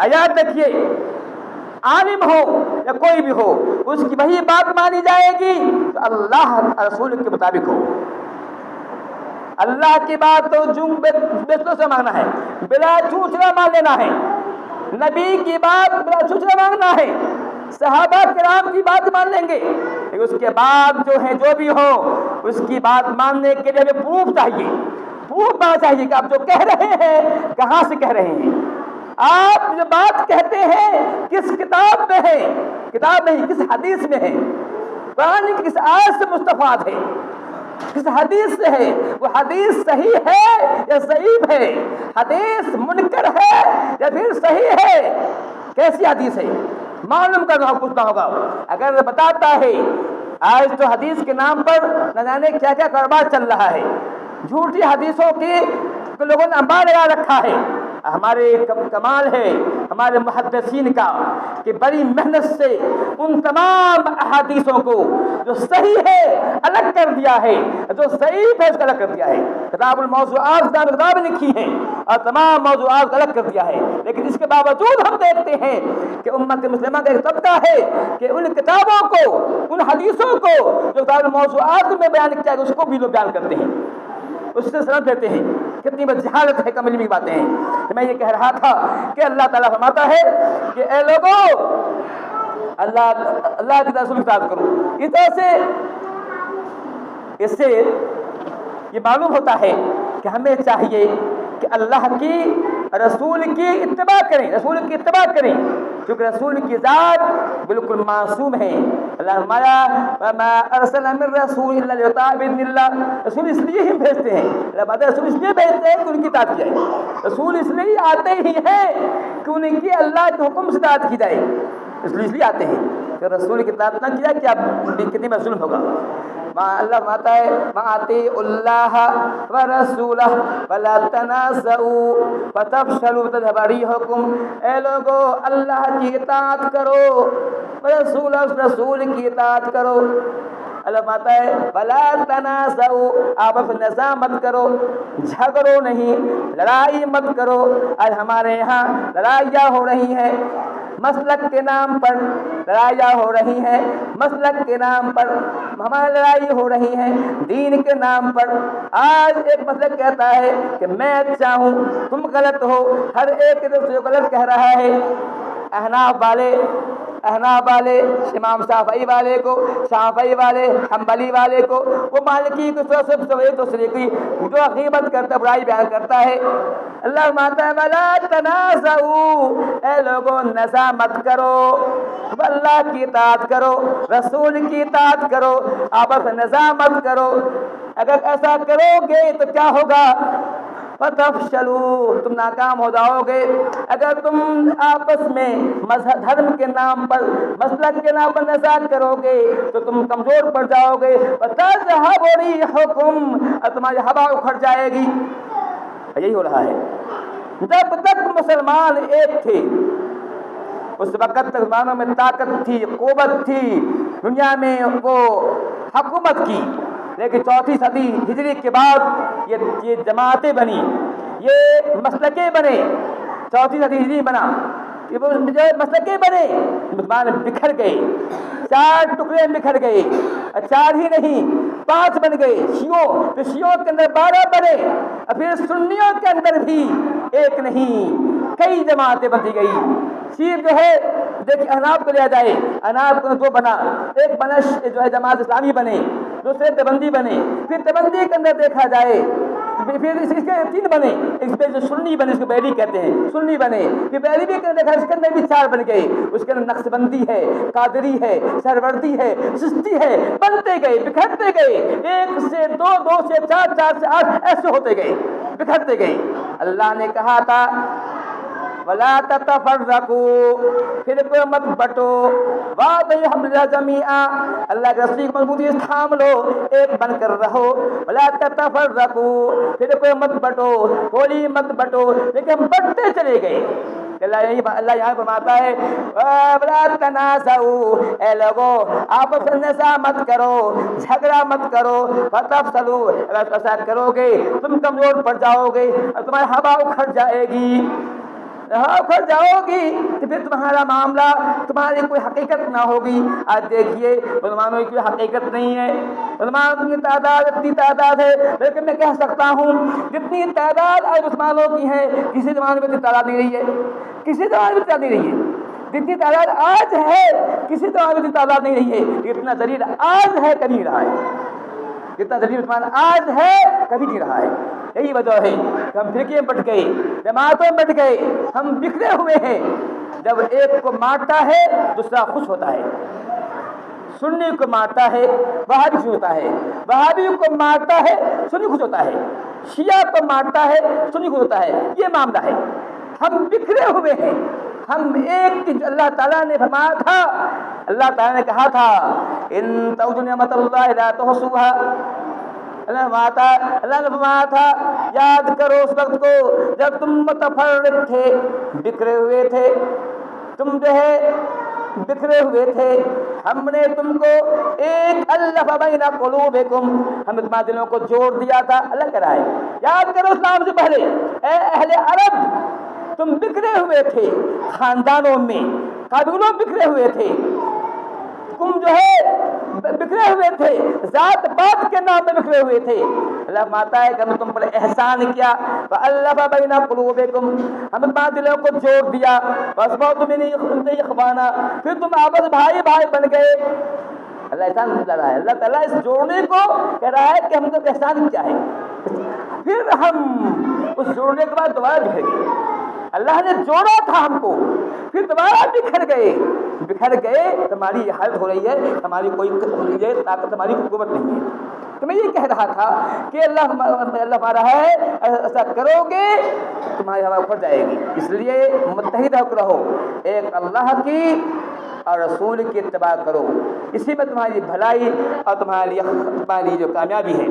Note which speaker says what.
Speaker 1: یاد رکھیے عالم ہو یا کوئی بھی ہو، اس کی وہی بات مانی جائے گی تو اللہ رسول کے مطابق ہو۔ اللہ کی بات تو بیسوں سے مانگنا ہے، بلا چوچلا مان لینا ہے۔ نبی کی بات بلا چوچلا مانگنا ہے۔ صحابہ کرام کی بات مان لیں گے، لیکن اس کے بعد جو ہے جو بھی ہو اس کی بات ماننے کے لیے ہمیں پروف چاہیے، پروف پانا چاہیے کہ آپ جو کہہ رہے ہیں کہاں سے کہہ رہے ہیں، آپ جو بات کہتے ہیں کس کتاب میں ہے، کتاب نہیں کس حدیث میں ہے، قرآن کی کس آیت سے مستفاد ہے، کس حدیث سے ہے، وہ حدیث صحیح ہے یا ضعیف ہے، حدیث منکر ہے یا پھر صحیح ہے، کیسی حدیث ہے معلوم کرنا پوچھنا ہوگا۔ اگر بتاتا ہے آج تو حدیث کے نام پر نہ جانے کیا کیا کاروبار چل رہا ہے، جھوٹی حدیثوں کی لوگوں نے انبار لگا رکھا ہے۔ ہمارے کمال ہے ہمارے محدثین کا کہ بڑی محنت سے ان تمام احادیثوں کو جو صحیح ہے الگ کر دیا ہے، جو ضعیف ہے اس کو الگ کر دیا ہے۔ کتاب الموضوعات کتابیں لکھی ہیں اور تمام موضوعات کو الگ کر دیا ہے، لیکن اس کے باوجود ہم دیکھتے ہیں کہ امت مسلمہ کا ایک طبقہ ہے کہ ان کتابوں کو، ان حدیثوں کو جو کتاب الموضوعات میں بیان کیا گیا اس کو بھی لوگ بیان کرتے ہیں، اس سے سند دیتے ہیں۔ کتنی بڑی جہالت ہے، کم علمی کی باتیں ہیں۔ میں یہ کہہ رہا تھا کہ اللہ تعالیٰ فرماتا ہے کہ اے لوگوں اللہ کی رسول کی اطاعت کرو۔ اس طرح سے اس سے یہ معلوم ہوتا ہے کہ ہمیں چاہیے کہ اللہ کی رسول کی اتباع کریں، رسول کی اتباع کریں، کیونکہ رسول کی ذات بالکل معصوم ہے۔ اللہ فرمایا وَمَا أَرْسَلْنَا مِن رَّسُولٍ إِلَّا لِيُطَاعَ بِإِذْنِ اللَّهِ، رسول اس لیے ہی بھیجتے ہیں، رسول اس لیے بھیجتے ہیں کہ ان کی اطاعت کی جائے، رسول اس لیے آتے ہی ہیں کہ ان کی اللہ کے حکم سے اطاعت کی جائے، اس لیے آتے ہیں کہ رسول کی اطاعت نہ کی جائے کیا کتنی بڑا ظلم ہوگا۔ اللہ فرماتا ہے وَأَطِیعُوا اللَّهَ وَرَسُولَهُ وَلَا تَنَازَعُوا فَتَفْشَلُوا وَتَذْهَبَ رِیحُکُم، اے لوگو اللہ کی اطاعت کرو، رسول کی اطاعت کرو۔ اللہ فرماتا ہے وَلَا تَنَازَعُوا، آپ اپنے نزاع مت کرو، جھگڑو نہیں، لڑائی مت کرو۔ آج ہمارے یہاں لڑائیاں ہو رہی ہیں، مسلک کے نام پر لڑائیاں ہو رہی ہیں، مسلک کے نام پر ہماری لڑائی ہو رہی ہے، دین کے نام پر۔ آج ایک مسلک کہتا ہے کہ میں اچھا ہوں تم غلط ہو، ہر ایک دوسرے کو غلط کہہ رہا ہے۔ احناف والے امام شافعی والے کو، شافعی والے حنبلی والے کو، وہ مالکی کو دوسرے کی جو غیبت کرتا برائی بیان کرتا ہے۔ اللہ فرماتا ہے وَلَا تَنَازَعُوا، اے لوگوں نزاع مت کرو، اللہ کی اطاعت کرو، رسول کی اطاعت کرو، آپس میں نزاع مت کرو۔ اگر ایسا کرو گے تو کیا ہوگا؟ فَتَفْشَلُوا، تم ناکام ہو جاؤ گے۔ اگر تم آپس میں مذہب دھرم کے نام پر، مسلک کے نام پر نزاع کرو گے تو تم کمزور پڑ جاؤ گے۔ وَتَذْهَبُ رِیحُکُم، اور تمہاری ہوا اکھڑ جائے گی۔ یہی ہو رہا ہے۔ جب تک مسلمان ایک تھے اس وقت تک مسلمانوں میں طاقت تھی، قوت تھی، دنیا میں وہ حکومت کی، لیکن 4 صدی ہجری کے بعد یہ جماعتیں بنی، یہ مسلکیں بنے، 4 صدی ہجری بنا، یہ مسلکیں بنے، مسلمان بکھر گئے، 4 ٹکڑے بکھر گئے، 4 ہی نہیں 5 بن گئے، پھر شیعوں کے اندر 12 بنے، اور پھر سنیوں کے اندر بھی ایک نہیں کئی جماعتیں بنتی گئی۔ صرف جو ہے دیکھیں احناف کو لیا جائے، احناف کو 2 بنا، ایک بنا جو ہے جماعت اسلامی بنے، دوسرے دیوبندی بنے، پھر دیوبندی کے اندر دیکھا جائے پھر اس کے 3 بنے، اس پہ جو سنی بنے، اس کو بیری کہتے ہیں، سنی بنے، پھر بیری بھی دیکھا اس کے اندر بھی 4 بن گئے، اس کے اندر نقشبندی ہے، قادری ہے، سہروردی ہے، چشتی ہے، بنتے گئے، بکھرتے گئے، 1 سے 2، 2 سے 4، 4 سے 8، ایسے ہوتے گئے، بکھرتے گئے۔ اللہ نے کہا تھا وَلَا تَتَفَرَّقُوا، پھر کوئی مت بٹو، وَاعْتَصِمُوا بِحَبْلِ اللَّهِ جَمِيعًا، اللہ کے رسی کو مضبوطی سے تھام لو، ایک بن کر رہو۔ وَلَا تَتَفَرَّقُوا، پھر کوئی مت بٹو، کوئی مت بٹو، لیکن ہم بٹتے چلے گئے۔ اللہ یہاں فرماتا ہے وَلَا تَنَازَعُوا، اے لوگوں آپس میں نزاع مت کرو، جھگڑا مت کرو، فَتَفْشَلُوا، اگر ایسا کرو گے تم کمزور پڑ جاؤ گے اور تمہاری ہوا اکھڑ جائے گی۔ اکھڑ جاؤ گی تو پھر تمہارا معاملہ، تمہاری کوئی حقیقت نہ ہوگی۔ آج دیکھیے مسلمانوں کی کوئی حقیقت نہیں ہے، مسلمانوں کی تعداد اتنی تعداد ہے، لیکن میں کہہ سکتا ہوں جتنی تعداد آج مسلمانوں کی ہے کسی زمانے میں اتنی تعداد نہیں رہی ہے، کسی زمانے میں تعداد نہیں رہی ہے۔ جتنی تعداد آج ہے کسی زمانے میں اتنی تعداد نہیں رہی ہے۔ اتنا ذلیل آج ہے کبھی نہیں رہا ہے، جتنا ذلیل مسلمان آج ہے کبھی نہیں رہا ہے۔ یہی وجہ ہے کہ ہم فرقے میں بٹ گئے، جماعتوں میں بٹ گئے، ہم بکھرے ہوئے ہیں۔ جب ایک کو مارتا ہے دوسرا خوش ہوتا ہے، سنی کو مارتا ہے وہابی خوش ہوتا ہے، وہابی کو مارتا ہے سنی خوش ہوتا ہے، شیعہ کو مارتا ہے سنی خوش ہوتا ہے۔ یہ معاملہ ہے، ہم بکھرے ہوئے ہیں۔ ہم ایک اللہ تعالیٰ نے فرمایا تھا، اللہ تعالیٰ نے کہا تھا ان تعدوا نعمت اللہ لا تحصوها۔ اللہ نے فرمایا تھا یاد کرو اس وقت کو جب تم متفرق تھے، بکھرے ہوئے تھے، تم جو ہے بکھرے ہوئے تھے، ہم نے تم کو ایک الف بین قلوبکم، ہم نے تمہارے دلوں کو جوڑ دیا تھا۔ اللہ کہہ رہا ہے یاد کرو اسلام سے پہلے اے اہل عرب، تم بکھرے ہوئے تھے، خاندانوں میں قبیلوں بکھرے ہوئے تھے، تم جو ہے بکھرے ہوئے تھے، ذات پات کے نام میں بکھرے ہوئے تھے۔ اللہ ماتا ہے کہ ہم نے تم پر احسان کیا، فَأَلَّفَ بَيْنَ قُلُوبِكُمْ، ہم نے تمہارے دلوں کو جوڑ دیا، وَأَصْبَحْتُم مِنْ إِخْوَانًا، پھر تم آپس بھائی بھائی بن گئے۔ اللہ احسان بتا رہا ہے، اللہ تعالیٰ اس جوڑنے کو کہہ رہا ہے کہ ہم نے احسان کیا ہے، پھر ہم اس جوڑنے کے بعد دوبارہ بکھر گئے۔ اللہ نے جوڑا تھا ہم کو، پھر دوبارہ بکھر گئے، تمہاری یہ حالت ہو رہی ہے، ہماری کوئی طاقت، ہماری کوئی قوت نہیں ہے۔ تو میں یہ کہہ رہا تھا کہ اللہ ہمارا ہے، ایسا کرو گے تمہاری ہوا کھڑ جائے گی۔ اس لیے متحد ہو رہو، ایک اللہ کی اور رسول کی اتباع کرو، اسی میں تمہاری بھلائی اور تمہاری جو کامیابی ہے۔